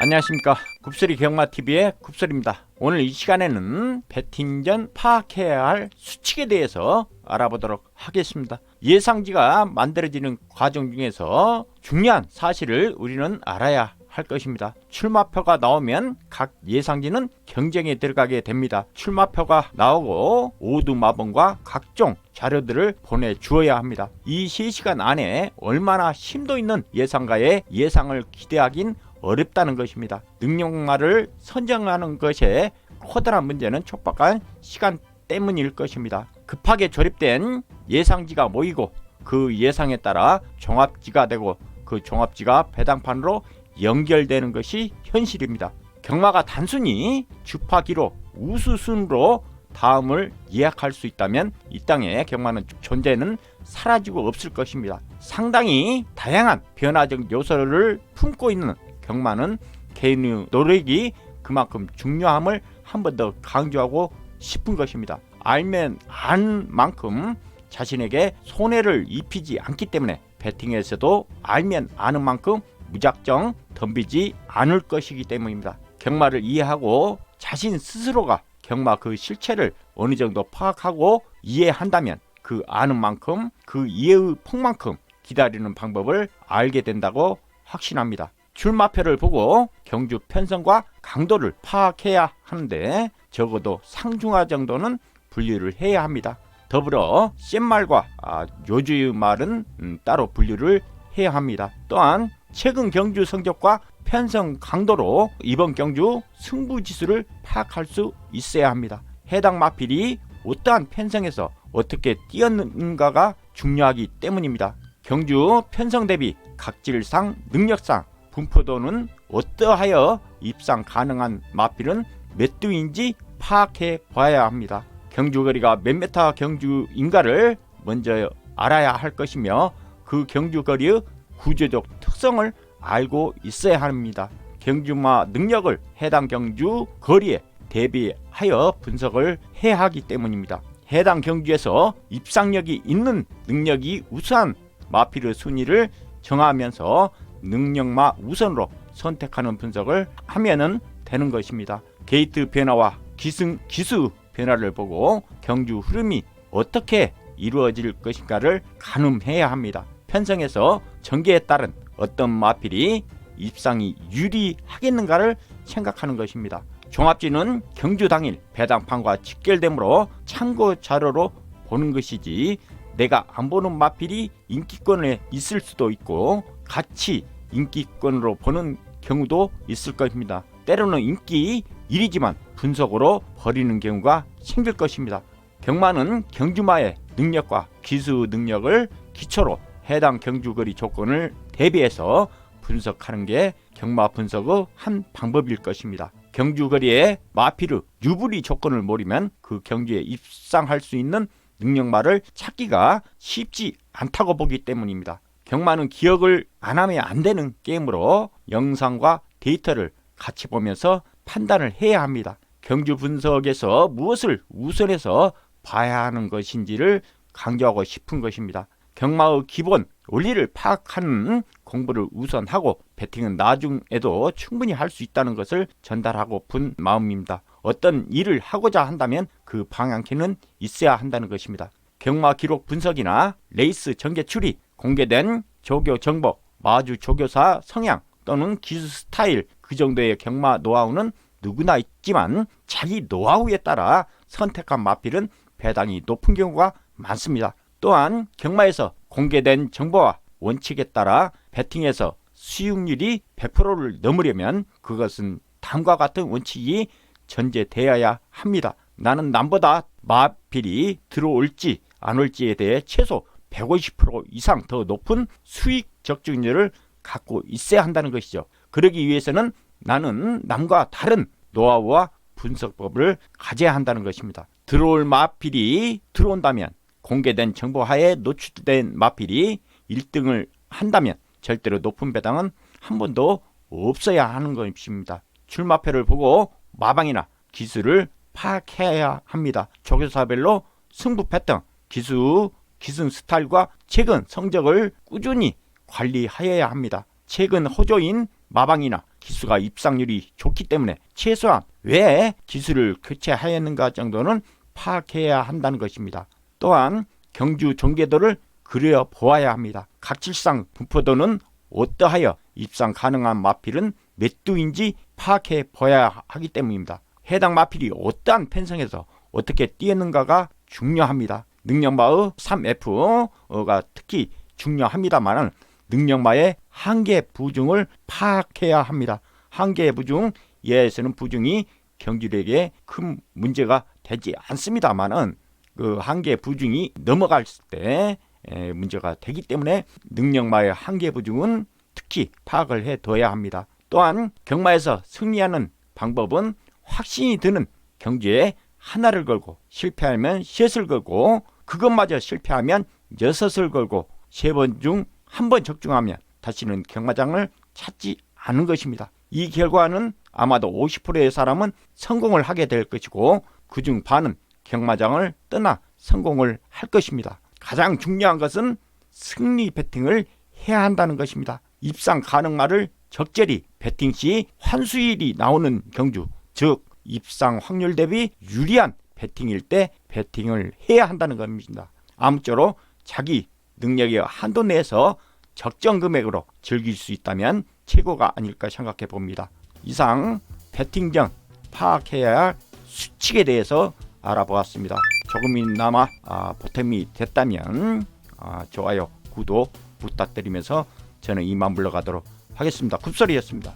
안녕하십니까. 굽소리 경마TV의 굽소리입니다. 오늘 이 시간에는 배팅 전 파악해야 할 수칙에 대해서 알아보도록 하겠습니다. 예상지가 만들어지는 과정 중에서 중요한 사실을 우리는 알아야 할 것입니다. 출마표가 나오면 각 예상지는 경쟁에 들어가게 됩니다. 출마표가 나오고 오두마번과 각종 자료들을 보내주어야 합니다. 이 3시간 안에 얼마나 심도 있는 예상가의 예상을 기대하긴 어렵다는 것입니다. 능력말을 선정하는 것에 커다란 문제는 촉박한 시간 때문일 것입니다. 급하게 조립된 예상지가 모이고 그 예상에 따라 종합지가 되고 그 종합지가 배당판으로 연결되는 것이 현실입니다. 경마가 단순히 주파기로 우수순으로 다음을 예약할 수 있다면 이 땅에 경마는 존재는 사라지고 없을 것입니다. 상당히 다양한 변화적 요소를 품고 있는 경마는 개인의 노력이 그만큼 중요함을 한 번 더 강조하고 싶은 것입니다. 알면 아는 만큼 자신에게 손해를 입히지 않기 때문에 배팅에서도 알면 아는 만큼 무작정 덤비지 않을 것이기 때문입니다. 경마를 이해하고 자신 스스로가 경마 그 실체를 어느 정도 파악하고 이해한다면 그 아는 만큼 그 이해의 폭만큼 기다리는 방법을 알게 된다고 확신합니다. 출마표를 보고 경주 편성과 강도를 파악해야 하는데 적어도 상중하 정도는 분류를 해야 합니다. 더불어 센말과 요주의 말은 따로 분류를 해야 합니다. 또한 최근 경주 성적과 편성 강도로 이번 경주 승부지수를 파악할 수 있어야 합니다. 해당 마필이 어떠한 편성에서 어떻게 뛰었는가가 중요하기 때문입니다. 경주 편성 대비 각질상 능력상 분포도는 어떠하여 입상 가능한 마필은 몇 두인지 파악해 봐야 합니다. 경주거리가 몇 메타 경주인가를 먼저 알아야 할 것이며 그 경주거리의 구조적 특성을 알고 있어야 합니다. 경주마 능력을 해당 경주 거리에 대비하여 분석을 해야 하기 때문입니다. 해당 경주에서 입상력이 있는 능력이 우수한 마필의 순위를 정하면서 능력마 우선으로 선택하는 분석을 하면은 되는 것입니다. 게이트 변화와 기수 변화를 보고 경주 흐름이 어떻게 이루어질 것인가를 가늠해야 합니다. 편성에서 전개에 따른 어떤 마필이 입상이 유리하겠는가를 생각하는 것입니다. 종합지는 경주 당일 배당판과 직결되므로 참고 자료로 보는 것이지 내가 안 보는 마필이 인기권에 있을 수도 있고 같이 인기권으로 보는 경우도 있을 것입니다. 때로는 인기 1위지만 분석으로 버리는 경우가 생길 것입니다. 경마는 경주마의 능력과 기수 능력을 기초로 해당 경주거리 조건을 대비해서 분석하는 게 경마 분석의 한 방법일 것입니다. 경주거리에 마필의 유불리 조건을 모르면 그 경주에 입상할 수 있는 능력마를 찾기가 쉽지 않다고 보기 때문입니다. 경마는 기억을 안 하면 안 되는 게임으로 영상과 데이터를 같이 보면서 판단을 해야 합니다. 경주 분석에서 무엇을 우선해서 봐야 하는 것인지를 강조하고 싶은 것입니다. 경마의 기본 원리를 파악하는 공부를 우선하고 배팅은 나중에도 충분히 할 수 있다는 것을 전달하고픈 마음입니다. 어떤 일을 하고자 한다면 그 방향키는 있어야 한다는 것입니다. 경마 기록 분석이나 레이스 전개 추리, 공개된 조교 정보, 마주 조교사 성향 또는 기수 스타일 그 정도의 경마 노하우는 누구나 있지만 자기 노하우에 따라 선택한 마필은 배당이 높은 경우가 많습니다. 또한 경마에서 공개된 정보와 원칙에 따라 배팅에서 수익률이 100%를 넘으려면 그것은 다음과 같은 원칙이 전제되어야 합니다. 나는 남보다 마필이 들어올지 안 올지에 대해 최소 150% 이상 더 높은 수익 적중률을 갖고 있어야 한다는 것이죠. 그러기 위해서는 나는 남과 다른 노하우와 분석법을 가져야 한다는 것입니다. 들어올 마필이 들어온다면 공개된 정보하에 노출된 마필이 1등을 한다면 절대로 높은 배당은 한 번도 없어야 하는 것입니다. 출마표를 보고 마방이나 기수를 파악해야 합니다. 조교사별로 승부 패턴, 기승 스타일과 최근 성적을 꾸준히 관리하여야 합니다. 최근 호조인 마방이나 기수가 입상률이 좋기 때문에 최소한 왜 기수를 교체하였는가 정도는 파악해야 한다는 것입니다. 또한 경주 종계도를 그려보아야 합니다. 각질상 분포도는 어떠하여 입상 가능한 마필은 몇 두인지 파악해 보아야 하기 때문입니다. 해당 마필이 어떠한 편성에서 어떻게 뛰었는가가 중요합니다. 능력마의 3F가 특히 중요합니다만 능력마의 한계 부중을 파악해야 합니다. 한계 부중, 예에서는 부중이 경주력에 큰 문제가 되지 않습니다만 그 한계 부중이 넘어갔을 때 문제가 되기 때문에 능력마의 한계 부중은 특히 파악을 해둬야 합니다. 또한 경마에서 승리하는 방법은 확신이 드는 경주에 하나를 걸고 실패하면 셋을 걸고 그것마저 실패하면 6을 걸고 3번 중 1번 적중하면 다시는 경마장을 찾지 않은 것입니다. 이 결과는 아마도 50%의 사람은 성공을 하게 될 것이고 그중 반은 경마장을 떠나 성공을 할 것입니다. 가장 중요한 것은 승리 배팅을 해야 한다는 것입니다. 입상 가능마를 적절히 배팅 시 환수일이 나오는 경주, 즉 입상 확률 대비 유리한 배팅일 때 배팅을 해야 한다는 겁니다. 아무쪼록 자기 능력의 한도 내에서 적정 금액으로 즐길 수 있다면 최고가 아닐까 생각해 봅니다. 이상 배팅 전 파악해야 할 수칙에 대해서 알아보았습니다. 조금이나마 보탬이 됐다면 좋아요, 구독 부탁드리면서 저는 이만 물러가도록 하겠습니다. 굽소리였습니다.